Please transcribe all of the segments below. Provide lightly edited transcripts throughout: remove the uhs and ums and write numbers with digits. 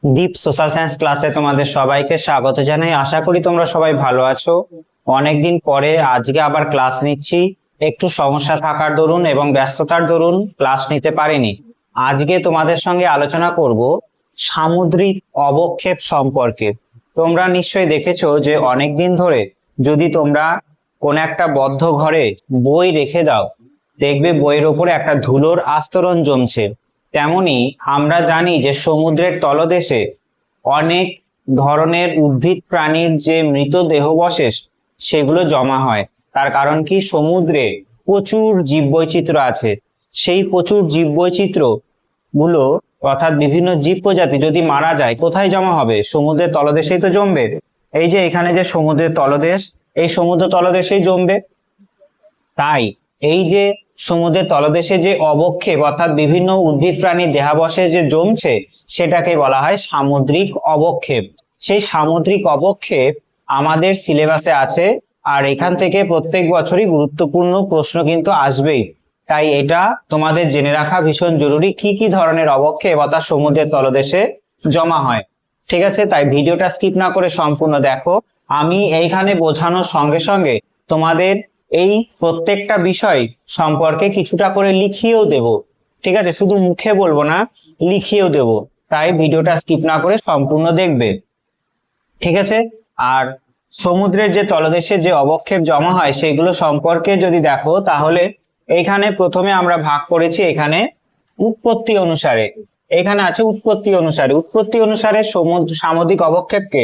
Deep social science ক্লাসে তোমাদের সবাইকে স্বাগত জানাই। আশা করি তোমরা সবাই ভালো আছো। অনেকদিন পরে আজকে আবার ক্লাস নিচ্ছি। একটু সমস্যা থাকার দরুন এবং ব্যস্ততার দরুন ক্লাস নিতে পারিনি। আজকে তোমাদের সঙ্গে আলোচনা করব সামুদ্রিক অবক্ষেপ সম্পর্কে। তোমরা নিশ্চয়ই দেখেছো যে অনেকদিন ধরে যদি তোমরা কোন একটা বদ্ধ ঘরে বই রেখে দাও, দেখবে বইয়ের ওপরে একটা ধুলোর আস্তরণ জমছে। তেমনি আমরা জানি যে সমুদ্রের তলদেশে অনেক ধরনের উদ্ভিদ প্রাণীর যে মৃত দেহাবশেষ সেগুলো জমা হয়। তার কারণ কি, সমুদ্রে প্রচুর জীববৈচিত্র্য আছে। সেই প্রচুর জীববৈচিত্র্য গুলো অর্থাৎ বিভিন্ন জীব প্রজাতি যদি মারা যায় কোথায় জমা হবে? সমুদ্রের তলদেশেই তো জমবে। এই যে এখানে যে সমুদ্রের তলদেশ, এই সমুদ্র তলদেশেই জমবে। তাই এই যে সমুদ্রের তলদেশে যে অবক্ষেপ অর্থাৎ বিভিন্ন উদ্ভিদ প্রাণীর দেহাবশেষ যে জমছে সেটাকে বলা হয় সামুদ্রিক অবক্ষেপ। সেই সামুদ্রিক অবক্ষেপ আমাদের সিলেবাসে আছে, আর এখান থেকে প্রত্যেক বছরই গুরুত্বপূর্ণ প্রশ্ন কিন্তু আসবেই। তাই এটা তোমাদের জেনে রাখা ভীষণ জরুরি, কি কি ধরনের অবক্ষেপ অর্থাৎ সমুদ্রের তলদেশে জমা হয়। ঠিক আছে, তাই ভিডিওটা স্কিপ না করে সম্পূর্ণ দেখো। আমি এইখানে বোঝানোর সঙ্গে সঙ্গে তোমাদের এই প্রত্যেকটা বিষয় সম্পর্কে কিছুটা করে লিখিয়েও দেব। ঠিক আছে, শুধু মুখে বলবো না, লিখিয়েও দেব। তাই ভিডিওটা স্কিপ না করে সম্পূর্ণ দেখবে। ঠিক আছে, আর সমুদ্রের যে তলদেশে যে অবক্ষেপ জমা হয় সেগুলো সম্পর্কে যদি দেখো, তাহলে এইখানে প্রথমে আমরা ভাগ করেছি এখানে উৎপত্তি অনুসারে। এখানে আছে উৎপত্তি অনুসারে সামুদ্রিক অবক্ষেপকে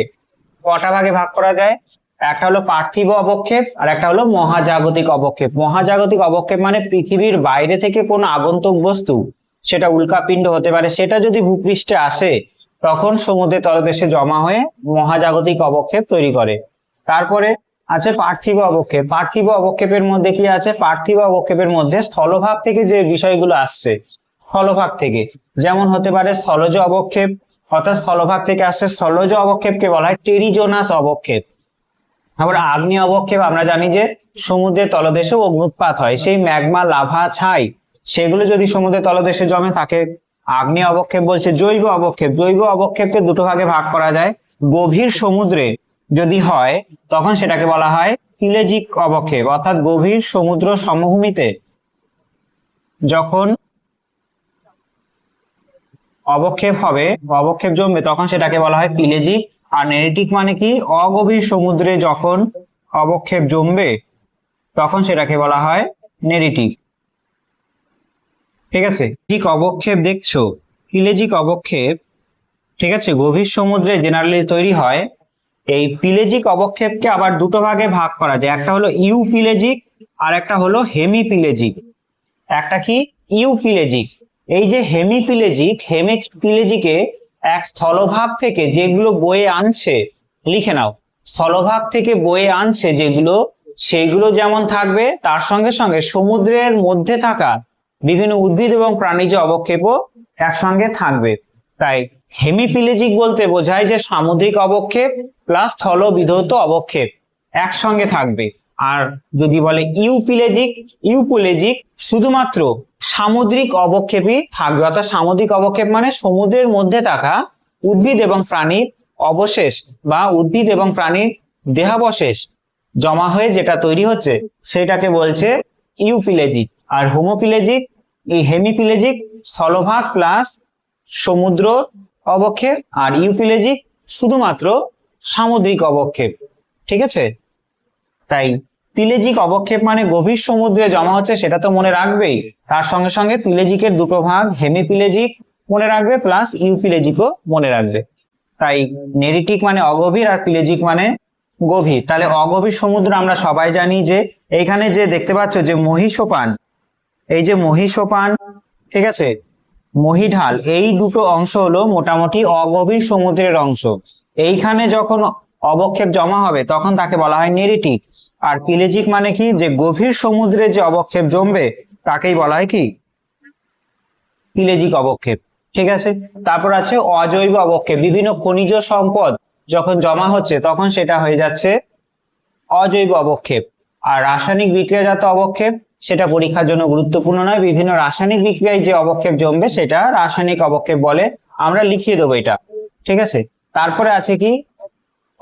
কটা ভাগে ভাগ করা যায়? একটা হলো পার্থিব অবক্ষেপ আর একটা হলো মহাজাগতিক অবক্ষেপ। মহাজাগতিক অবক্ষেপ মানে পৃথিবীর বাইরে থেকে কোনো আগন্তুক বস্তু, সেটা উল্কাপিণ্ড হতে পারে, সেটা যদি ভূপৃষ্ঠে আসে তখন সমুদ্রের তলদেশে জমা হয়ে মহাজাগতিক অবক্ষেপ তৈরি করে। তারপরে আছে পার্থিব অবক্ষেপ। পার্থিব অবক্ষেপের মধ্যে কি আছে? পার্থিব অবক্ষেপের মধ্যে স্থলভাগ থেকে যে বিষয়গুলো আসছে, স্থলভাগ থেকে, যেমন হতে পারে স্থলজ অবক্ষেপ, অর্থাৎ স্থলভাগ থেকে আসছে স্থলজ অবক্ষেপকে বলা হয় টেরিজোনাস অবক্ষেপ। আবার আগ্নেয় অবক্ষেপ আমরা জানি যে সমুদ্রের তলদেশে অগ্নুৎপাত হয়, সেই ম্যাগমা, লাভা, ছাই সেগুলো যদি সমুদ্রের তলদেশে জমে তাকে আগ্নেয় অবক্ষেপ বলছে। জৈব অবক্ষেপ, জৈব অবক্ষেপকে দুটো ভাগে ভাগ করা যায়। গভীর সমুদ্রে যদি হয় তখন সেটাকে বলা হয় পিলেজিক অবক্ষেপ, অর্থাৎ গভীর সমুদ্র সমভূমিতে যখন অবক্ষেপ জমবে তখন সেটাকে বলা হয় পিলেজিক। আর নেরিটিক মানে কি, অগভীর সমুদ্রে যখন অবক্ষেপ জমবে তখন সেটাকে বলা হয় নেরিটিক। ঠিক আছে, পিলেজিক অবক্ষেপ দেখছো, পিলেজিক অবক্ষেপ, ঠিক আছে, গভীর সমুদ্রে জেনারেলি তৈরি হয়। এই পিলেজিক অবক্ষেপকে আবার দুটো ভাগে ভাগ করা যায়, একটা হলো ইউপিলেজিক আর একটা হলো হেমিপিলেজিক। একটা কি? ইউপিলেজিক। এই যে হেমিপিলেজিকে এক স্থলভাগ থেকে যেগুলো বয়ে আনছে, লিখে নাও, স্থলভাগ থেকে বয়ে আনছে যেগুলো, সেগুলো যেমন থাকবে তার সঙ্গে সঙ্গে সমুদ্রের মধ্যে থাকা বিভিন্ন উদ্ভিদ এবং প্রাণীজ অবক্ষেপও একসঙ্গে থাকবে। তাই হেমিপিলেজিক বলতে বোঝায় যে সামুদ্রিক অবক্ষেপ প্লাস স্থল বিধৌত অবক্ষেপ একসঙ্গে থাকবে। আর যদি বলে ইউপিলেজিক শুধুমাত্র সামুদ্রিক অবক্ষেপই থাকবে, অর্থাৎ সামুদ্রিক অবক্ষেপ মানে সমুদ্রের মধ্যে থাকা উদ্ভিদ এবং প্রাণীর অবশেষ বা উদ্ভিদ এবং প্রাণীর দেহাবশেষ জমা হয়ে যেটা তৈরি হচ্ছে সেটাকে বলছে ইউপিলেজিক। আর হেমিপিলেজিক স্থলভাগ প্লাস সমুদ্র অবক্ষেপ, আর ইউপিলেজিক শুধুমাত্র সামুদ্রিক অবক্ষেপ। ঠিক আছে, তাই পিলেজিক অবক্ষেপ মানে গভীর সমুদ্রে জমা হচ্ছে সেটা তো মনে রাখবেই, তার সঙ্গে সঙ্গে পিলেজিকের দুটো ভাগ, হেমিপিলেজিক মনে রাখবে প্লাস ইউপিলেজিকও মনে রাখবে। তাই নেরিটিক মানে অগভীর আর পিলেজিক মানে গভীর। তাহলে অগভীর সমুদ্র আমরা সবাই জানি যে এইখানে যে দেখতে পাচ্ছ যে মহীসোপান, এই যে মহীসোপান, ঠিক আছে, মহীঢাল, এই দুটো অংশ হলো মোটামুটি অগভীর সমুদ্রের অংশ। এইখানে যখন অবক্ষেপ জমা হবে তখন তাকে বলা হয় নেরিটিক। আর পিলেজিক মানে কি, যে গভীর সমুদ্রে যে অবক্ষেপ জমবে তাকেই বলা হয় কি, পিলেজিক অবক্ষেপ। ঠিক আছে, তারপর আছে অজৈব অবক্ষেপ। বিভিন্ন খনিজ সম্পদ যখন জমা হচ্ছে তখন সেটা হয়ে যাচ্ছে অজৈব অবক্ষেপ। আর রাসায়নিক বিক্রিয়াজাত অবক্ষেপ সেটা পরীক্ষার জন্য গুরুত্বপূর্ণ নয়, বিভিন্ন রাসায়নিক বিক্রিয়ায় যে অবক্ষেপ জমবে সেটা রাসায়নিক অবক্ষেপ বলে, আমরা লিখিয়ে দেবো এটা। ঠিক আছে। তারপরে আছে কি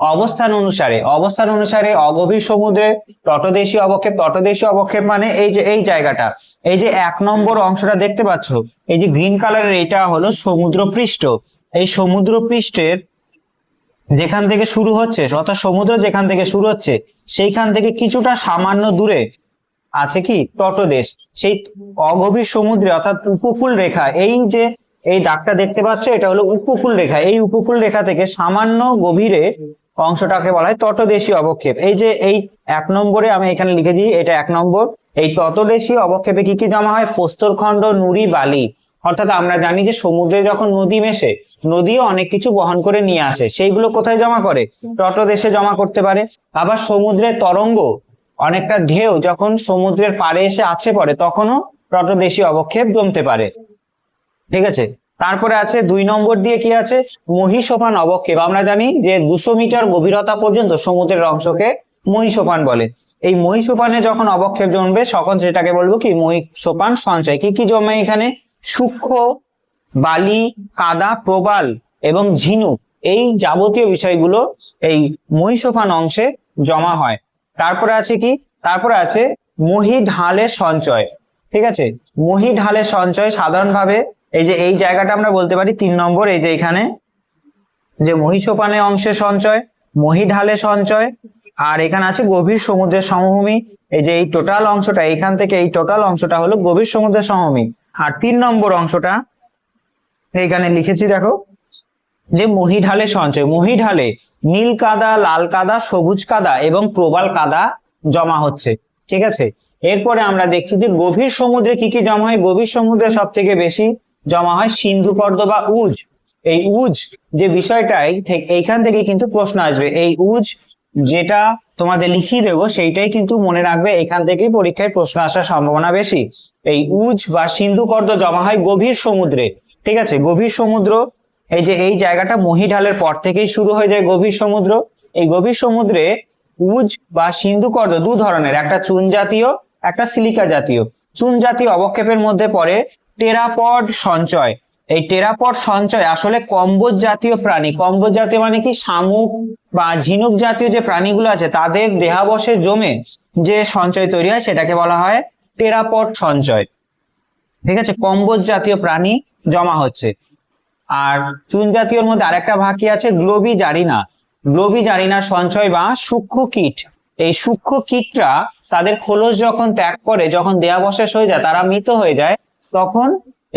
অবস্থান অনুসারে, অবস্থান অনুসারে অগভীর সমুদ্রে তটদেশীয় অবক্ষেপ, তটদেশীয় অবক্ষেপ মানে এই যে এই জায়গাটা, এই যে 1 নম্বর অংশটা দেখতে পাচ্ছ, এই যে গ্রিন কালারের, এটা হলো সমুদ্রপৃষ্ঠ। এই সমুদ্রপৃষ্ঠের যেখান থেকে শুরু হচ্ছে, অর্থাৎ সমুদ্র যেখান থেকে শুরু হচ্ছে সেইখান থেকে কিছুটা সামান্য দূরে আছে কি তটদেশ। সেই অগভীর সমুদ্রে অর্থাৎ উপকূল রেখা, এই যে এই দাগটা দেখতে পাচ্ছ, এটা হলো উপকূল রেখা। এই উপকূল রেখা থেকে সামান্য গভীরে অংশটাকে বলা হয় তটদেশীয় অবক্ষেপ। এই যে এই 1 নম্বরে আমি এখানে লিখে দিই, এটা 1 নম্বর। এই তটদেশীয় অবক্ষেপে কি কি জমা হয়? প্রস্তরখণ্ড, নুড়ি, বালি। অর্থাৎ আমরা জানি যে সমুদ্রে যখন নদী মেশে, নদীও অনেক কিছু বহন করে নিয়ে আসে, সেইগুলো কোথায় জমা করে? তটদেশে জমা করতে পারে। আবার সমুদ্রের তরঙ্গ, অনেকটা ঢেউ যখন সমুদ্রের পাড়ে এসে আছে পড়ে, তখনও তটদেশীয় অবক্ষেপ জমতে পারে। ঠিক আছে। তারপরে আছে 2 নম্বর দিয়ে কি আছে? মহীসোপান অবক্ষেপ। আমরা জানি যে 200 মিটার গভীরতা পর্যন্ত সমুদ্রের অংশকে মহীসোপান বলে। এই মহীসোপানে যখন অবক্ষেপ জমবে তখন সেটাকে বলবো কি? মহীসোপান সঞ্চয়। কি কি জমে এখানে? সূক্ষ্ম বালি, কাদা, প্রবাল এবং ঝিনুক, এই যাবতীয় বিষয়গুলো এই মহীসোপান অংশে জমা হয়। তারপরে আছে কি? তারপরে আছে মহীঢালের সঞ্চয়। ঠিক আছে। মহীঢালের সঞ্চয় সাধারণভাবে এই যে এই জায়গাটা আমরা বলতে পারি 3 নম্বর, এই যে এখানে যে মহীসোপানে অংশে সঞ্চয়, মহীঢালে সঞ্চয়, আর এখানে আছে গভীর সমুদ্রের সমভূমি। এই যে এই টোটাল অংশটা, এখান থেকে এই টোটাল অংশটা হলো গভীর সমুদ্রের সমভূমি। আর 3 নম্বর অংশটা এখানে লিখেছি দেখো, যে মহীঢালে সঞ্চয়। মহীঢালে নীল কাদা, লাল কাদা, সবুজ কাদা এবং প্রবাল কাদা জমা হচ্ছে। ঠিক আছে। এরপরে আমরা দেখছি যে গভীর সমুদ্রে কি কি জমা হয়। গভীর সমুদ্রে সব থেকে বেশি জমা হয় সিন্ধু পর্দ বা উজ। এই উজ যে বিষয়টাই এইখান থেকে কিন্তু প্রশ্ন আসবে। এই উজ যেটা তোমাদের লিখিয়ে দেবো সেইটাই কিন্তু মনে রাখবে, এখান থেকেই পরীক্ষায় প্রশ্ন আসার সম্ভাবনা বেশি। এই উজ বা সিন্ধু পর্দ জমা হয় গভীর সমুদ্রে। ঠিক আছে। গভীর সমুদ্র, এই যে এই জায়গাটা মহীঢালের পর থেকেই শুরু হয়ে যায় গভীর সমুদ্র। এই গভীর সমুদ্রে উজ বা সিন্ধু পর্দ 2 ধরনের, একটা চুন জাতীয়, একটা সিলিকা জাতীয়। চুন জাতীয় অবক্ষেপের মধ্যে পড়ে টেরাপড সঞ্চয়। এই টেরাপড সঞ্চয় আসলে কম্বোজ জাতীয় প্রাণী। কম্বোজ জাতীয় মানে কি? শামুক বা ঝিনুক জাতীয় যে প্রাণীগুলো আছে তাদের দেহাবশে জমে যে সঞ্চয় তৈরি হয় সেটাকে বলা হয় টেরাপড সঞ্চয়। ঠিক আছে। কম্বোজ জাতীয় প্রাণী জমা হচ্ছে। আর চুন জাতীয়র মধ্যে আরেকটা ভাগ কি আছে? গ্লোবিজারিনা। গ্লোবিজারিনা সঞ্চয় বা সূক্ষ্ম কীট। এই সূক্ষ্ম কীটরা তাদের খোলস যখন ত্যাগ করে, যখন দেহাবশেষ হয়ে যায়, তারা মৃত হয়ে যায়, তখন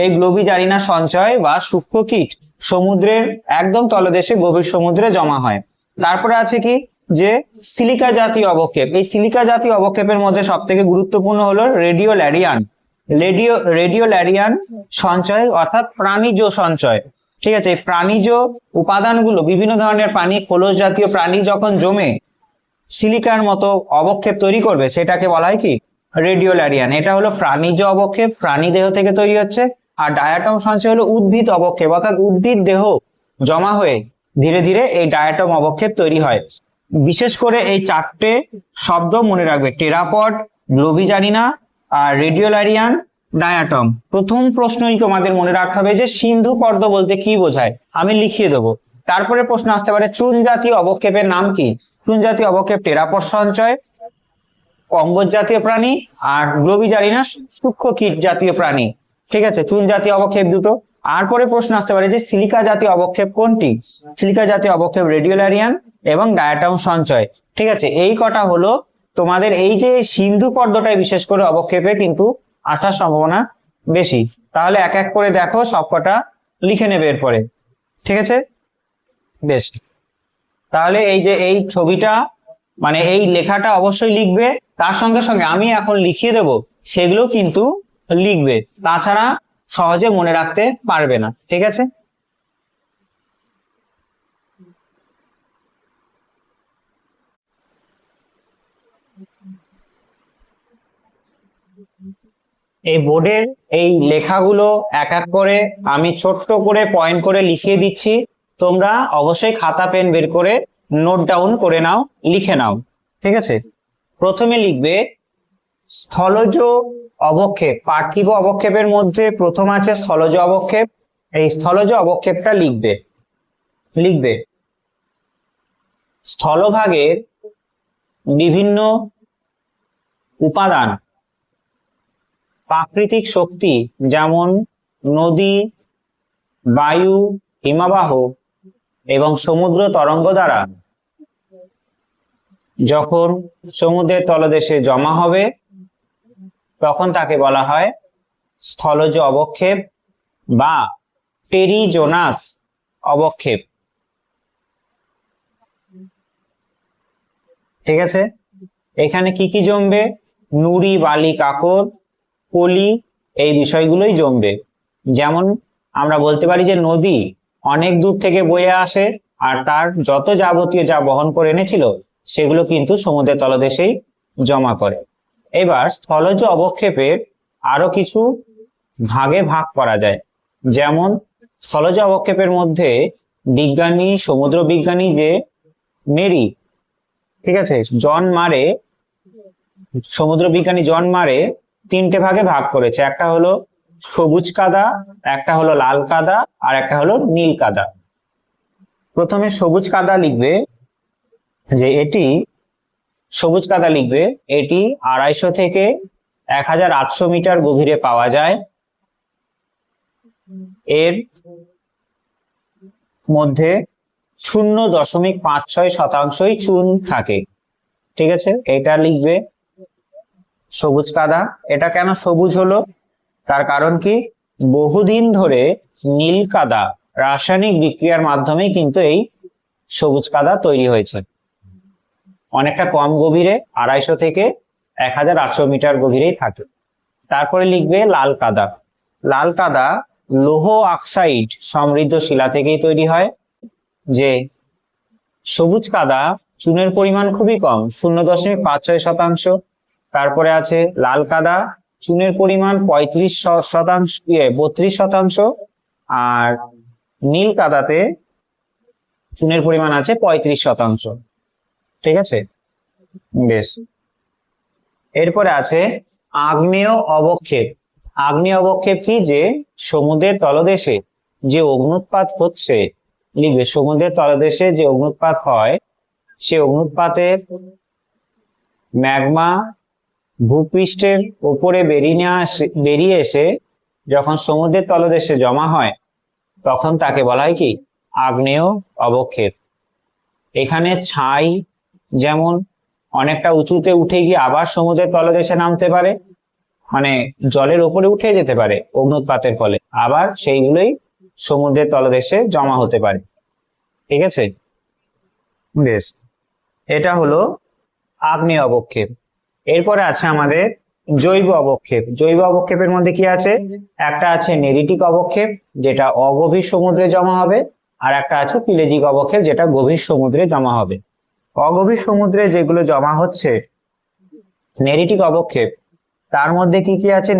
এই গ্লোবিজারিনা সঞ্চয় বা সূক্ষ্ম কীট সমুদ্রের একদম তলদেশে গভীর সমুদ্রে জমা হয়। তারপরে আছে কি? যে সিলিকা জাতীয় অবক্ষেপ। এই সিলিকা জাতীয় অবক্ষেপের মধ্যে সব থেকে গুরুত্বপূর্ণ হলো রেডিওল্যারিয়ান। রেডিওল্যারিয়ান সঞ্চয় অর্থাৎ প্রাণীজ সঞ্চয়। ঠিক আছে। এই প্রাণীজ উপাদানগুলো, বিভিন্ন ধরনের প্রাণী, খোলস জাতীয় প্রাণী যখন জমে সিলিকার মতো অবক্ষেপ তৈরি করবে, সেটাকে বলা হয় কি? রেডিওল্যারিয়ান। এটা হলো প্রাণীজ অবক্ষেপ, প্রাণী দেহ থেকে তৈরি হচ্ছে। আর ডায়াটম সঞ্চয় হলো উদ্ভিদ অবক্ষেপ, অর্থাৎ উদ্ভিদ দেহ জমা হয়ে ধীরে ধীরে এই ডায়াটম অবক্ষেপ তৈরি হয়। বিশেষ করে এই 4টে শব্দ মনে রাখবে: টেরাপড, গ্লোবিজারিনা, আর রেডিওল্যারিয়ান, ডায়াটম। প্রথম প্রশ্নই তোমাদের মনে রাখতে হবে যে সিন্ধু পর্দ বলতে কি বোঝায়, আমি লিখিয়ে দেবো। তারপরে প্রশ্ন আসতে পারে চুন জাতীয় অবক্ষেপের নাম কি? চুন জাতীয় অবক্ষেপ টেরাপড সঞ্চয়, কম্বোজ জাতীয় প্রাণী, আর গ্লোবিজারিনা সূক্ষ্ম কীট জাতীয় প্রাণী। ঠিক আছে। চুন জাতীয় অবক্ষেপ দুটো। আর পরে প্রশ্ন আসতে পারে যে সিলিকা জাতীয় অবক্ষেপ কোনটি? সিলিকা জাতীয় অবক্ষেপ রেডিওল্যারিয়ান এবং ডায়াটম সঞ্চয়। ঠিক আছে। এই কটা হলো তোমাদের এই যে সিন্ধু পর্দটায় বিশেষ করে অবক্ষেপে কিন্তু আসার সম্ভাবনা বেশি। তাহলে এক এক করে দেখো, সবকটা লিখে নেবে এরপরে। ঠিক আছে। বেশ। তাহলে এই যে এই ছবিটা, মানে এই লেখাটা অবশ্যই লিখবে, তার সঙ্গে সঙ্গে আমি এখন লিখিয়ে দেব সেগুলো কিন্তু লিখবে, তাছাড়া সহজে মনে রাখতে পারবে না। ঠিক আছে। এই বোর্ডের এই লেখাগুলো এক এক করে আমি ছোট্ট করে পয়েন্ট করে লিখিয়ে দিচ্ছি, তোমরা অবশ্যই খাতা পেন বের করে নোট ডাউন করে নাও, লিখে নাও। ঠিক আছে। প্রথমে লিখবে স্থলজ অবক্ষেপ। পার্থিব অবক্ষেপের মধ্যে প্রথম আছে স্থলজ অবক্ষেপ। এই স্থলজ অবক্ষেপটা লিখবে। লিখবে স্থলভাগের বিভিন্ন উপাদান প্রাকৃতিক শক্তি যেমন নদী, বায়ু, হিমবাহ এবং সমুদ্র তরঙ্গ দ্বারা যখন সমুদ্রের তলদেশে জমা হবে তখন তাকে বলা হয় স্থলজ অবক্ষেপ বা পেরিজোনাস অবক্ষেপ। ঠিক আছে, এখানে কি কি জমবে? নুড়ি, বালি, কাকর, পলি, এই বিষয়গুলোই জমবে। যেমন আমরা বলতে পারি যে নদী অনেক দূর থেকে বয়ে আসে আর তার যত যাবতীয় যা বহন করে এনেছিল সেগুলো কিন্তু সমুদ্রের তলদেশেই জমা করে। এবার স্থলজ অবক্ষেপের আরো কিছু ভাগে ভাগ করা যায়। যেমন স্থলজ অবক্ষেপের মধ্যে বিজ্ঞানী, সমুদ্র বিজ্ঞানী যে মেরি, ঠিক আছে, জন মারে, সমুদ্র বিজ্ঞানী জন মারে তিনটে ভাগে ভাগ করেছে। একটা হলো সবুজ কাদা, একটা হলো লাল কাদা, আর একটা হলো নীল কাদা। প্রথমে সবুজ কাদা লিখবে যে সবুজ কাদা লিখবে এটি 250 থেকে 1800 মিটার গভীরে পাওয়া যায়। এর মধ্যে 0.56% চুন থাকে। ঠিক আছে, এটা লিখবে সবুজ কাদা। এটা কেন সবুজ হলো তার কারণ কি? বহুদিন ধরে নীল কাদা রাসায়নিক বিক্রিয়ার মাধ্যমে কিন্তু এই সবুজ কাদা তৈরি হয়েছে। অনেকটা কম গভীরে, 250 থেকে 1800 মিটার গভীরেই থাকে। তারপরে লিখবে লাল কাদা। লাল কাদা লৌহ অক্সাইড সমৃদ্ধ শিলা থেকেই তৈরি হয়। যে সবুজ কাদা চুনের পরিমাণ খুবই কম, 0.56%। তারপরে আছে লাল কাদা, চুনের পরিমাণ 32%, আর নীল কাদাতে চুনের পরিমাণ আছে 35%। ঠিক আছে, বেশ। এরপরে আছে আগ্নেয় অবক্ষেপ। আগ্নেয় অবক্ষেপ কি? যে সমুদ্রের তলদেশে যে অগ্নুৎপাত হচ্ছে, লিখবে সমুদ্রের তলদেশে যে অগ্নুৎপাত হয় সে অগ্নুৎপাতের ম্যাগমা ভূপৃষ্ঠের উপরে বেরিয়ে এসে যখন সমুদ্রের তলদেশে জমা হয় তখন তাকে বলা হয় কি? আগ্নেয় অবক্ষেপ। এখানে ছাই যেমন অনেকটা উঁচুতে উঠে গিয়ে আবার সমুদ্রের তলদেশে নামতে পারে, মানে জলের উপরে উঠে যেতে পারে অগ্নুৎপাতের ফলে, আবার সেইগুলোই সমুদ্রের তলদেশে জমা হতে পারে। ঠিক আছে, বেশ। এটা হলো আগ্নেয় অবক্ষেপ। এরপরে আছে আমাদের জৈব অবক্ষেপ। জৈব অবক্ষেপের মধ্যে কি আছে? একটা আছে নেরিটিক অবক্ষেপ যেটা অগভীর সমুদ্রে জমা হবে, আর একটা আছে পিলেজিক অবক্ষেপ যেটা গভীর সমুদ্রে জমা হবে। অগভীর সমুদ্রে যেগুলো জমা হচ্ছে নেরিটিক অবক্ষেপ, তার মধ্যে কি কি আছে?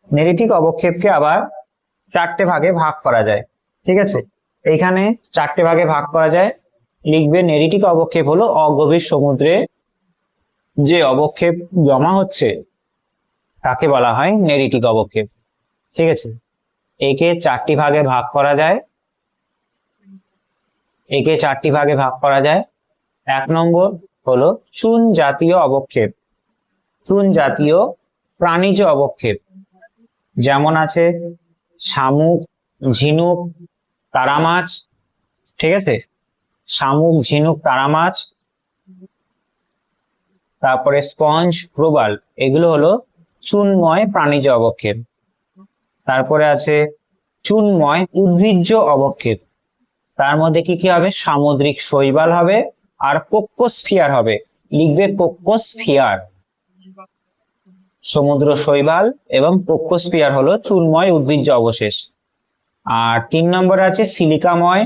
নেরিটিক অবক্ষেপকে আবার 4টে ভাগে ভাগ করা যায়। ঠিক আছে, এইখানে 4টে ভাগে ভাগ করা যায়। লিখবে নেরিটিক অবক্ষেপ হলো অগভীর সমুদ্রে যে অবক্ষেপ জমা হচ্ছে তাকে বলা হয় নেরিটিক অবক্ষেপ। ঠিক আছে, একে 4টি ভাগে ভাগ করা যায়। 1 নম্বর হলো চুন জাতীয় অবক্ষেপ। চুন জাতীয় প্রাণীজ অবক্ষেপ যেমন আছে শামুক, ঝিনুক, তারা মাছ। ঠিক আছে, শামুক, ঝিনুক, তারা মাছ, তারপরে স্পঞ্জ, প্রবাল, এগুলো হলো চুনময় প্রাণীজ অবক্ষেপ। তারপরে আছে চুনময় উদ্ভিজ্জ অবক্ষেপ। তার মধ্যে কি কি হবে? সামুদ্রিক শৈবাল হবে আর কোক্কোস্ফিয়ার হবে। লিখবে কোক্কোস্ফিয়ার। সমুদ্র শৈবাল এবং কোক্কোস্ফিয়ার হলো চুনময় উদ্ভিজ্জ অবশেষ। আর 3 নম্বরে আছে সিলিকাময়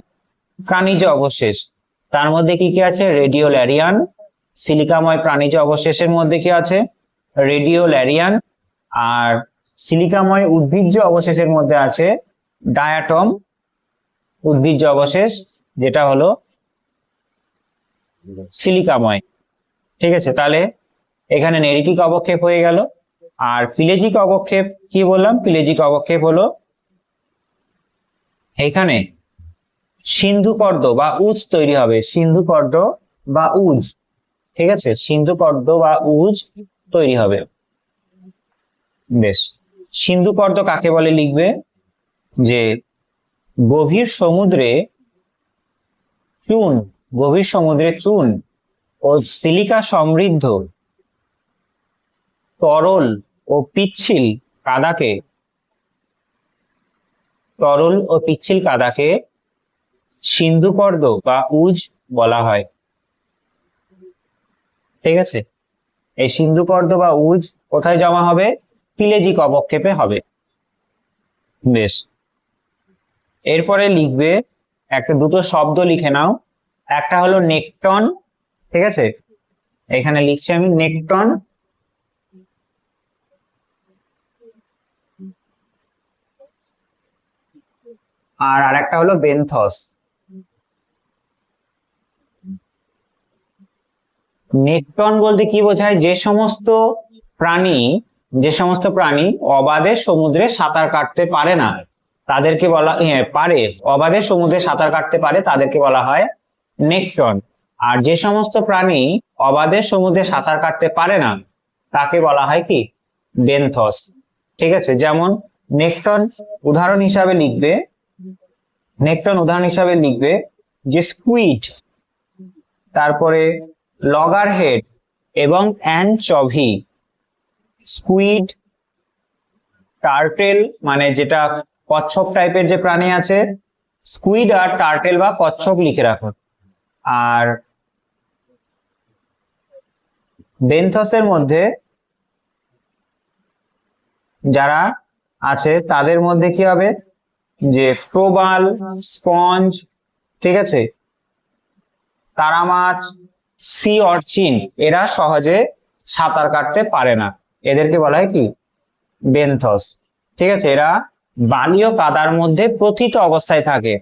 প্রাণীজ অবশেষ। তার মধ্যে কি কি আছে? রেডিওল্যারিয়ান। সিলিকাময় প্রাণীজ অবশেষের মধ্যে কি আছে? রেডিওল্যারিয়ান। আর সিলিকাময় উদ্ভিজ্জ অবশেষের মধ্যে আছে ডায়াটম উদ্ভিজ্জ অবশেষ, যেটা হলো সিলিকাময়। ঠিক আছে, তাহলে এখানে নেরিটিক অবক্ষেপ হয়ে গেল। আর পিলেজিক অবক্ষেপ কি বললাম? পিলেজিক অবক্ষেপ হলো এখানে সিন্ধুকর্দ বা উজ তৈরি হবে, সিন্ধুকর্দ বা উজ। ঠিক আছে, সিন্ধুকর্দ বা উজ তৈরি হবে। বেশ, সিন্ধুকর্দ কাকে বলে লিখবে যে গভীর সমুদ্রে চুন, গভীর সমুদ্রে চুন ও সিলিকা সমৃদ্ধ তরল ও পিচ্ছিল কাদাকে, তরল ও পিচ্ছিল কাদাকে সিন্ধুকর্দ বা উজ বলা হয়। ঠিক আছে, এই সিন্ধুকর্দ বা উজ কোথায় জমা হবে? পিলেজিক অবক্ষেপে হবে। বেশ, এরপরে লিখবে একটা দুটো শব্দ লিখে নাও। একটা হলো নেকটন, ঠিক আছে, এখানে লিখছি আমি নেকটন। আর আরেকটা হলো বেনথস। নেকটন বলতে কি বোঝায়? যে সমস্ত প্রাণী, যে সমস্ত প্রাণী অবাধে সমুদ্রে সাঁতার কাটতে পারে না তাদেরকে বলা, পারে, অবাধে সমুদ্রে সাঁতার কাটতে পারে তাদেরকে বলা হয় নেকটন। আর যে সমস্ত প্রাণী অবাধে সমুদ্রে সাঁতার কাটতে পারে না তাকে বলা হয় কি? বেনথস। ঠিক আছে, যেমন নেকটন উদাহরণ হিসাবে লিখবে, নেকটন উদাহরণ হিসাবে লিখবে যে স্কুইড, তারপরে লগারহেড এবং অ্যানচভি। স্কুইড, টার্টেল মানে যেটা কচ্ছপ টাইপের যে প্রাণী আছে, স্কুইড আর টার্টেল বা কচ্ছপ লিখে রাখো। আর বেনথসের মধ্যে যারা আছে তাদের মধ্যে কি হবে? যে প্রবাল, স্পঞ্জ, ঠিক আছে, তারা মাছ, সি অর্চিন, এরা সহজে সাঁতার কাটতে পারে না, এদেরকে বলা হয় কি? বেনথস। ঠিক আছে, এরা বালি ও কাদার মধ্যে প্রথিত অবস্থায় থাকে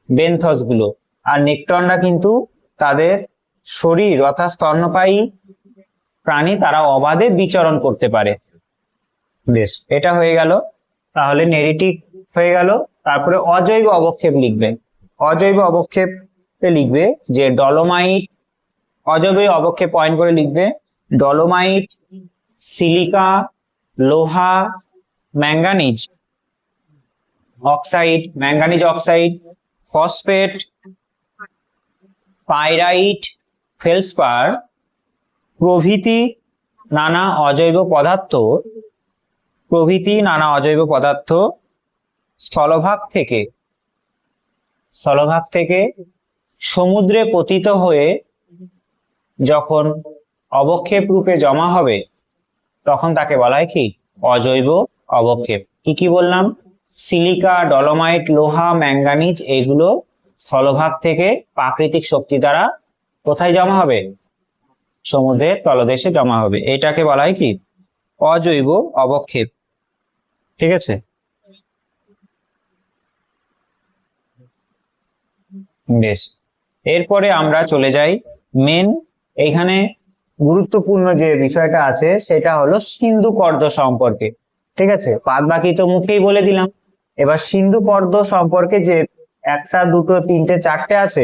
বেনথস গুলো। আর নেকটনরা কিন্তু তাদের শরীর অর্থাৎ স্তন্যপায়ী প্রাণী, তারা অবাধে বিচরণ করতে পারে। বেশ, এটা হয়ে গেল, তাহলে নেগেটিভ হয়ে গেল। তারপরে অজৈব অবক্ষেপ লিখবেন। অজৈব অবক্ষেপে লিখবে যে ডলোমাইট, অজৈব অবক্ষেপ পয়েন্ট করে লিখবে ডলোমাইট, সিলিকা, লোহা, manganese oxide, manganese oxide, phosphate, pyrite, feldspar প্রভৃতি নানা অজৈব পদার্থ, প্রভৃতি নানা অজৈব পদার্থ স্থলভাগ থেকে, স্থলভাগ থেকে সমুদ্রে পতিত হয়ে যখন অবক্ষেপ রূপে জমা হবে তখন তাকে বলা হয় কি? অজৈব অবক্ষেপ। কি কি বললাম? সিলিকা, ডলোমাইট, লোহা, ম্যাঙ্গানিজ, এগুলো স্থলভাগ থেকে প্রাকৃতিক শক্তি দ্বারা কোথায় জমা হবে? সমুদ্রের তলদেশে জমা হবে, এটাকে বলা হয় কি? অজৈব অবক্ষেপ। ঠিক আছে, বেশ, এরপরে আমরা চলে যাই মেন, এইখানে গুরুত্বপূর্ণ যে বিষয়টা আছে সেটা হলো সিন্ধুকর্দ সম্পর্কে। ঠিক আছে, বাদ বাকি তো মুখেই বলে দিলাম। এবার সিন্ধুকর্দ সম্পর্কে যে একটা দুটো তিনটে চারটে আছে,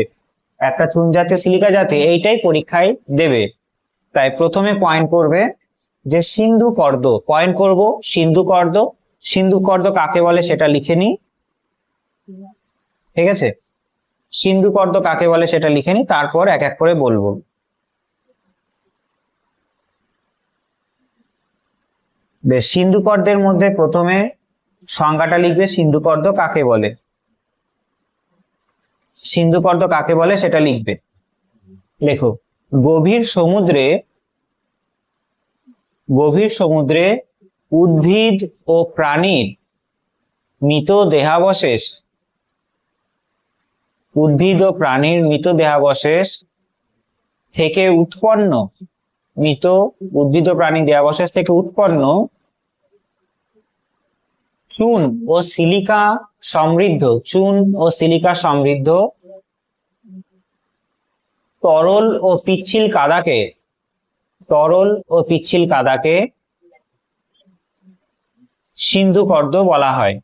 একটা চুন জাতীয় সিলিকা জাতীয়, এইটাই পরীক্ষায় দেবে। তাই প্রথমে পয়েন্ট করবে যে সিন্ধুকর্দ, পয়েন্ট করব সিন্ধুকর্দ। সিন্ধুকর্দ কাকে বলে সেটা লিখে নি। ঠিক আছে, সিন্ধুকর্দ কাকে বলে সেটা লিখে নি, তারপর এক এক করে বলবো। বেশ, সিন্ধুকর্দের মধ্যে প্রথমে সংজ্ঞাটা লিখবে, সিন্ধুকর্দ কাকে বলে। সিন্ধুকর্দ কাকে বলে সেটা লিখবে। লেখো, গভীর সমুদ্রে, গভীর সমুদ্রে উদ্ভিদ ও প্রাণীর মৃত দেহাবশেষ, উদ্ভিদ ও প্রাণীর মৃত দেহাবশেষ থেকে উৎপন্ন, মৃত উদ্ভিদ ও প্রাণী দেহাবশেষ থেকে উৎপন্ন চুন ও সিলিকা সমৃদ্ধ, চুন ও সিলিকা সমৃদ্ধ তরল ও পিচ্ছিল কাদাকে, তরল ও পিচ্ছিল কাদাকে সিন্ধুকর্দ বলা হয়।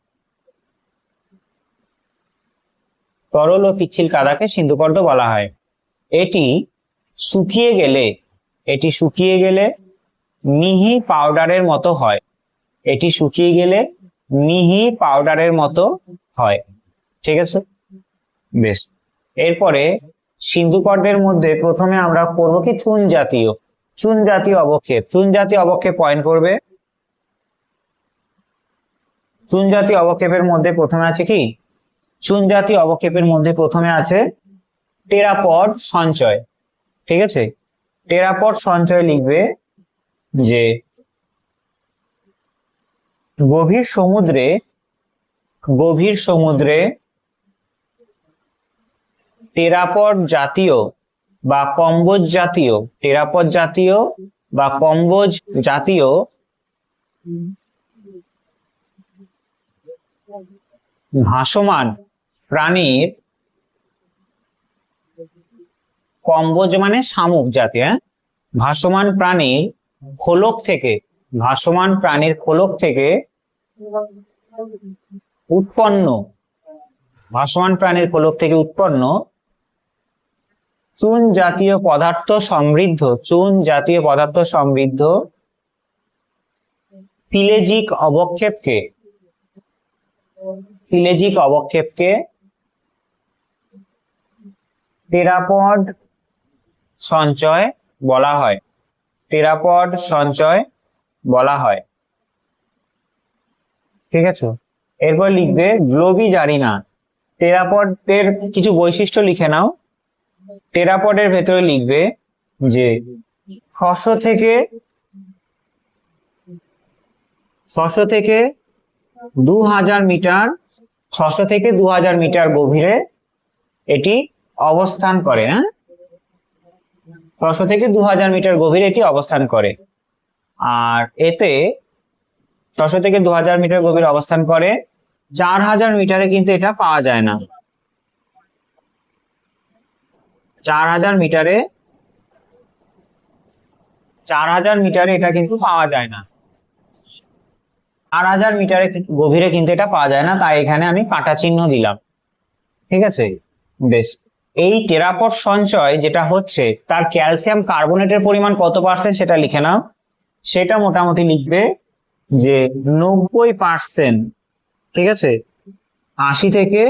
তরল ও পিচ্ছিল কাদাকে সিন্ধুকর্দ বলা হয়। এটি শুকিয়ে গেলে মিহি পাউডারের মতো হয়। এটি শুকিয়ে গেলে মিহি পাউডারের মতো হয়। ঠিক আছে, বেশ। এরপরে সিন্ধুকর্দের মধ্যে প্রথমে আমরা করবো কি চুন জাতীয় অবক্ষেপ পয়েন্ট করবে। চুন জাতীয় অবক্ষেপের মধ্যে প্রথমে আছে কি, চুন জাতীয় অবক্ষেপের মধ্যে প্রথমে আছে টেরাপড সঞ্চয়। ঠিক আছে, টেরাপড সঞ্চয় লিখবে যে গভীর সমুদ্রে টেরাপড জাতীয় বা কম্বোজ জাতীয় ভাসমান প্রাণীর, কম্বোজ মানে শামুক জাতীয়, ভাসমান প্রাণীর খোলক থেকে উৎপন্ন চুন জাতীয় পদার্থ সমৃদ্ধ ফিলেজিক অবক্ষেপকে টেরাপড সঞ্চয় বলা হয়। ঠিক আছে, এরপর লিখবে গ্লোবিজারিনা। টেরাপডের কিছু বৈশিষ্ট্য লিখে নাও। টেরাপডের ভেতরে লিখবে যে 600 থেকে 2000 মিটার গভীরে এটি অবস্থান করে। 600 থেকে 2000 মিটার গভীরে এটি অবস্থান করে। আর এতে 600 থেকে 2000 মিটার গভীরে অবস্থান করে। 4000 মিটারে কিন্তু এটা পাওয়া যায় না। 4000 মিটারে এটা কিন্তু পাওয়া যায় না। 4000 মিটারে গভীরে কিন্তু এটা পাওয়া যায় না, তাই এখানে আমি কাটা চিহ্ন দিলাম। ঠিক আছে, বেশ। এই টেরাপড সঞ্চয় যেটা হচ্ছে তার ক্যালসিয়াম কার্বনেটের পরিমাণ কত পার্সেন্ট সেটা লিখে নাও। সেটা মোটামুটি লিখবে যে 90%। ঠিক আছে, 80 থেকে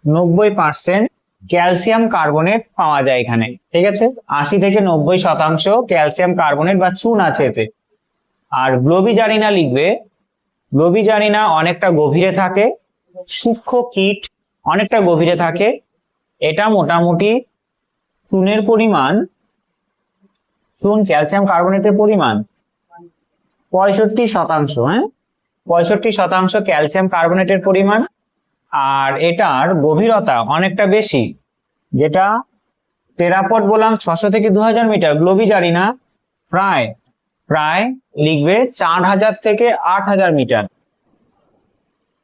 90% ক্যালসিয়াম কার্বনেট পাওয়া যায় এখানে। ঠিক আছে, 80 থেকে 90% ক্যালসিয়াম কার্বনেট বা চুন আছে এতে। আর গ্লোবিজারিনা লিখবে, গ্লোবিজারিনা অনেকটা গভীরে থাকে, সূক্ষ্ম কীট অনেকটা গভীরে থাকে। এটা মোটামুটি ক্যালসিয়াম কার্বনেটের পরিমাণ 65%। 65% ক্যালসিয়াম কার্বনেটের পরিমাণ। আর এটার গভীরতা অনেকটা বেশি, যেটা টেরাপড বললাম 600 থেকে 2000 মিটার, গ্লোবিজারিনা প্রায় লিখবে 4000 থেকে 8000 মিটার।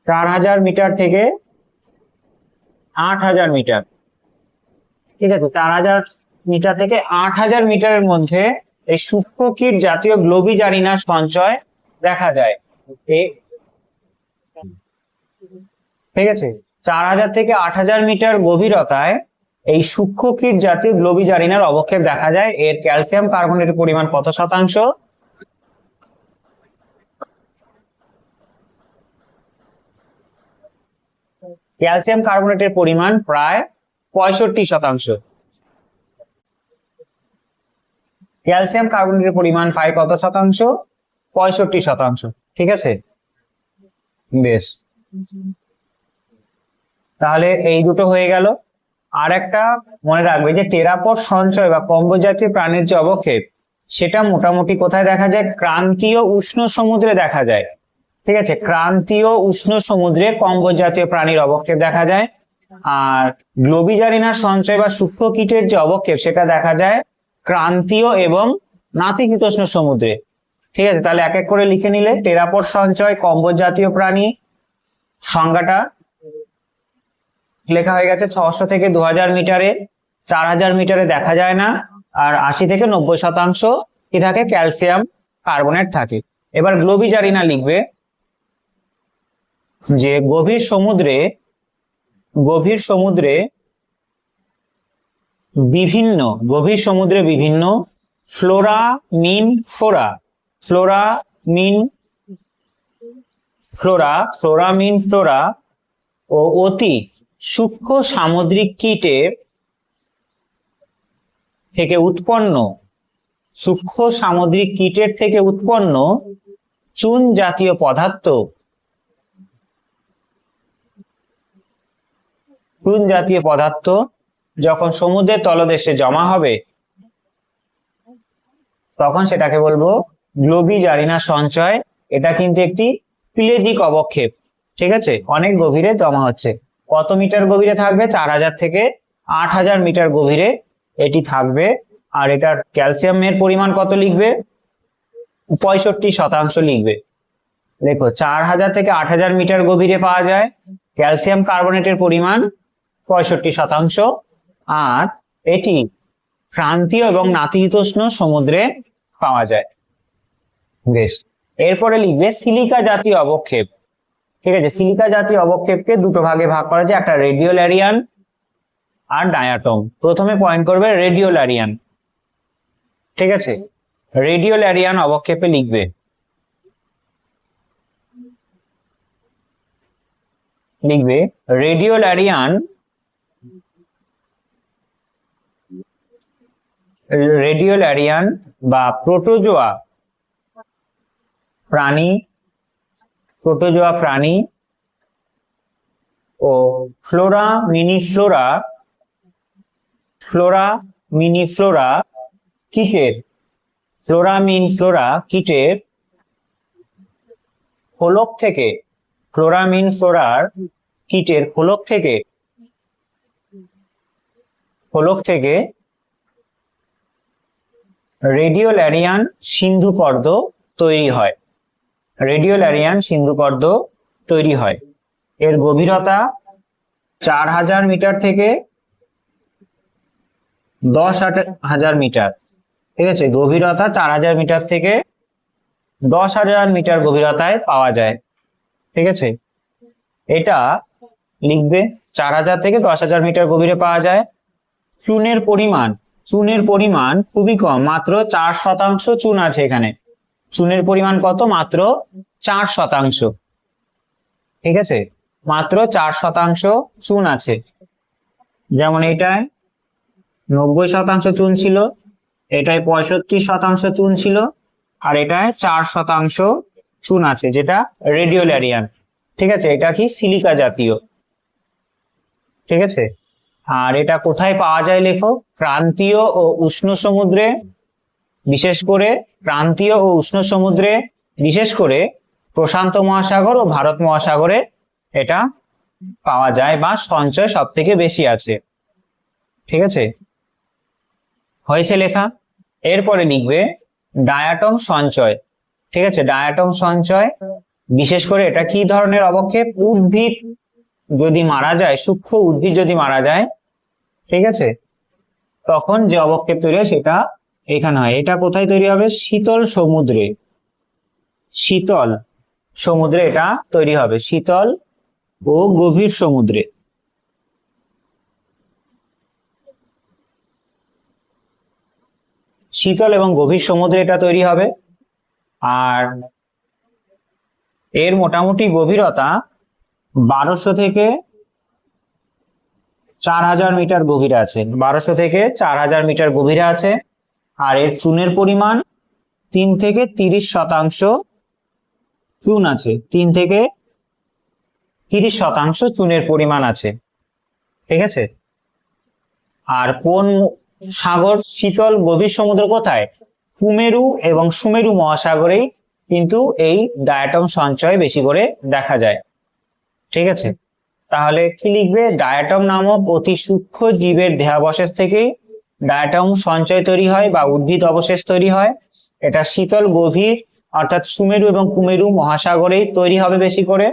4000 মিটার থেকে 8000 মিটার। ঠিক আছে, 4000 মিটার থেকে 8000 মিটারের মধ্যে এই সূক্ষ্ম কীট জাতীয় গ্লোবিজারিনা সঞ্চয় দেখা যায়। ঠিক আছে, 4000 থেকে 8000 মিটার গভীরতায় এই সূক্ষ্ম কীট জাতীয় গ্লোবিজারিনার অবক্ষেপ দেখা যায়। এর ক্যালসিয়াম কার্বনেটের পরিমাণ কত শতাংশ? ক্যালসিয়াম কার্বনেটের পরিমাণ প্রায় 65%। ক্যালসিয়াম কার্বনেটের পরিমাণ পায় কত শতাংশ? 65%। ঠিক আছে, বেশ। তাহলে এই দুটো হয়ে গেল। আর একটা মনে রাখবে যে টেরাপড সঞ্চয় বা কম্বোজ জাতীয় প্রাণীর যে অবক্ষেপ, সেটা মোটামুটি কোথায় দেখা যায়? ক্রান্তীয় উষ্ণ সমুদ্রে দেখা যায়। ঠিক আছে, ক্রান্তীয় উষ্ণ সমুদ্রে কম্বোজ জাতীয় প্রাণীর অবক্ষেপ দেখা যায়। আর গ্লোবিজারিনার সঞ্চয় বা সূক্ষ্ম কীটের যে অবক্ষেপ, সেটা দেখা যায় ক্রান্তীয় এবং নাতিশীতোষ্ণ সমুদ্রে। ঠিক আছে, তাহলে এক এক করে লিখে নিলে। টেরাপড সঞ্চয় কম্বোজ জাতীয় প্রাণী, সংজ্ঞাটা লেখা হয়ে গেছে। 600 থেকে 2000 মিটারে, 4000 মিটারে দেখা যায় না। আর 80 থেকে 90% কি থাকে? ক্যালসিয়াম কার্বনেট থাকে। এবার গ্লোবিজারিনা লিখবে যে গভীর গভীর সমুদ্রে বিভিন্ন ফ্লোরা মিন ফ্লোরা ও অতি সূক্ষ্ম সামুদ্রিক কীটের থেকে উৎপন্ন চুন জাতীয় পদার্থ যখন সমুদ্রের তলদেশে জমা হবে তখন সেটাকে বলবো গ্লোবিজারিনা সঞ্চয়। এটা কিন্তু একটি প্লেজিক অবক্ষেপ, ঠিক আছে, অনেক গভীরে জমা হচ্ছে। কত মিটার গভীরে থাকবে? 4000 থেকে 8000 মিটার গভীরে এটি থাকবে। আর এটার ক্যালসিয়ামের পরিমাণ কত লিখবে? 65% লিখবে। দেখো 4000 থেকে 8000 মিটার গভীরে পাওয়া যায় ক্যালসিয়াম কার্বনেটের পরিমাণ 65%। আর এটি ক্রান্তীয় এবং নাতিশীতোষ্ণ সমুদ্রে পাওয়া যায়। বেশ, এরপরে লিখবে সিলিকা জাতীয় অবক্ষেপ। ঠিক আছে, সিলিকা জাতীয় অবক্ষেপকে দুটো ভাগে ভাগ করা যায়, একটা রেডিওল্যারিয়ান আর ডায়াটম। প্রথমে পয়েন্ট করবে রেডিওল্যারিয়ান। ঠিক আছে, রেডিওল্যারিয়ান অবক্ষেপে লিখবে রেডিওল্যারিয়ান বা প্রোটোজোয়া প্রাণী ও ফ্লোরা মিনিফ্লোরা কীটের খোলক থেকে রেডিওল্যারিয়ান সিন্ধুপর্দ তৈরি হয়। এর গভীরতা 4000 মিটার থেকে 10,000 মিটার। ঠিক আছে, গভীরতা 4000 মিটার থেকে 10,000 মিটার গভীরতায় পাওয়া যায়। ঠিক আছে, এটা লিখবে 4000 থেকে 10,000 মিটার গভীরে পাওয়া যায়। চুনের পরিমাণ খুবই কম, মাত্র 4% চুন আছে এখানে। চুনের পরিমাণ কত? মাত্র 4%। ঠিক আছে, মাত্র 4% চুন আছে। যেমন এটায় 90% চুন ছিল, এটায় 65% চুন ছিল, আর এটায় 4% চুন আছে, যেটা রেডিওল্যারিয়ান। ঠিক আছে, এটা কি সিলিকা জাতীয়। ঠিক আছে, আর এটা কোথায় পাওয়া যায় লেখো? ক্রান্তীয় ও উষ্ণ সমুদ্রে, বিশেষ করে প্রশান্ত মহাসাগর ও ভারত মহাসাগরে এটা পাওয়া যায় বা সঞ্চয় সব থেকে বেশি আছে। ঠিক আছে, হয়েছে লেখা। এরপরে লিখবে ডায়াটম সঞ্চয়। ঠিক আছে, ডায়াটম সঞ্চয় বিশেষ করে এটা কি ধরনের অবক্ষেপ? উদ্ভিদ যদি মারা যায়, সূক্ষ্ম উদ্ভিদ যদি মারা যায়, ঠিক আছে, তখন যে অবক্ষেপ তৈরি হয় সেটা এখানে হয়। এটা কোথায় তৈরি হবে? শীতল সমুদ্রে এটা তৈরি হবে, শীতল ও গভীর সমুদ্রে। শীতল এবং গভীর সমুদ্রে এটা তৈরি হবে। আর এর মোটামুটি গভীরতা 1200 থেকে 4000 মিটার গভীরে আছে। 1200 থেকে 4000 মিটার গভীরে আছে। আর এর চুনের পরিমাণ 3 থেকে 30% চুন আছে। 3 থেকে 30% চুনের পরিমাণ আছে। ঠিক আছে, আর কোন সাগর শীতল গভীর সমুদ্র কোথায়? কুমেরু এবং সুমেরু মহাসাগরেই কিন্তু এই ডায়াটম সঞ্চয় বেশি করে দেখা যায়। ঠিক আছে, তাহলে কি লিখবে? ডায়াটম নামক অতি সূক্ষ্ম জীবের দেহাবশেষ থেকেই ডায়াটম সঞ্চয় তৈরি হয় বা উদ্ভিদ অবশেষ তৈরি হয়। এটা শীতল গভীর অর্থাৎ সুমেরু এবং কুমেরু মহাসাগরেই তৈরি হবে বেশি করে।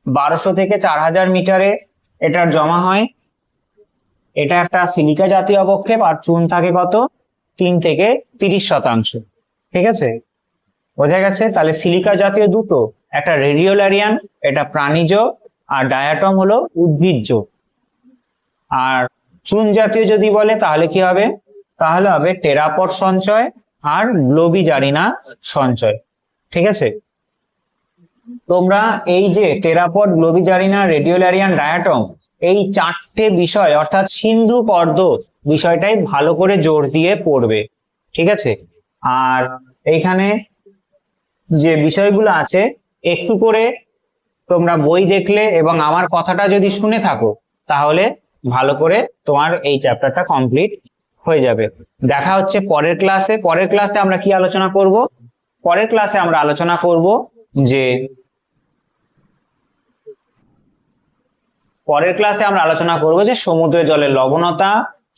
1200 থেকে 4000 মিটারে এটার জমা হয়। এটা একটা সিলিকা জাতীয় অবক্ষেপ, আর চুন থাকে কত? 3 থেকে 30%। ঠিক আছে, বোঝা গেছে? তাহলে সিলিকা জাতীয় দুটো, একটা রেডিওল্যারিয়ান, এটা প্রাণীজ, আর ডায়াটম হলো উদ্ভিজ্জ। আর চুন জাতীয় যদি বলে তাহলে কি হবে, তাহলে হবে টেরাপড সঞ্চয় আর গ্লোবিজারিনা সঞ্চয়। ঠিক আছে, তোমরা এই যে টেরাপড, গ্লোবিজারিনা, রেডিওল্যারিয়ান ডায়াটম, এই চারটে বিষয় অর্থাৎ সিন্ধু পর্দ বিষয়টাই ভালো করে জোর দিয়ে পড়বে। ঠিক আছে, আর এইখানে যে বিষয়গুলো আছে একটু করে তোমরা বই দেখলে এবং আমার কথাটা যদি শুনে থাকো তাহলে ভালো করে তোমার এই চ্যাপ্টারটা কমপ্লিট হয়ে যাবে। দেখা হচ্ছে পরের ক্লাসে। পরের ক্লাসে আমরা কি আলোচনা করব? পরের ক্লাসে আমরা আলোচনা করব যে সমুদ্রের জলের লবণতা,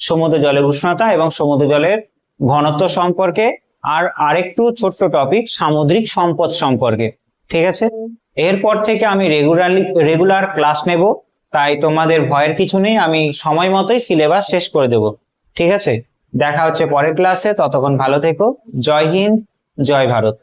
সমুদ্র জলের উষ্ণতা এবং সমুদ্র জলের ঘনত্ব সম্পর্কে, আর আরেকটু ছোট্ট টপিক সামুদ্রিক সম্পদ সম্পর্কে। ঠিক আছে, এরপর থেকে আমি রেগুলার ক্লাস নেব, তাই তোমাদের ভয়ের কিছু নেই, আমি সময় মতোই সিলেবাস শেষ করে দেব। ঠিক আছে, দেখা হচ্ছে পরের ক্লাসে, ততক্ষণ ভালো থেকো। জয় হিন্দ, জয় ভারত।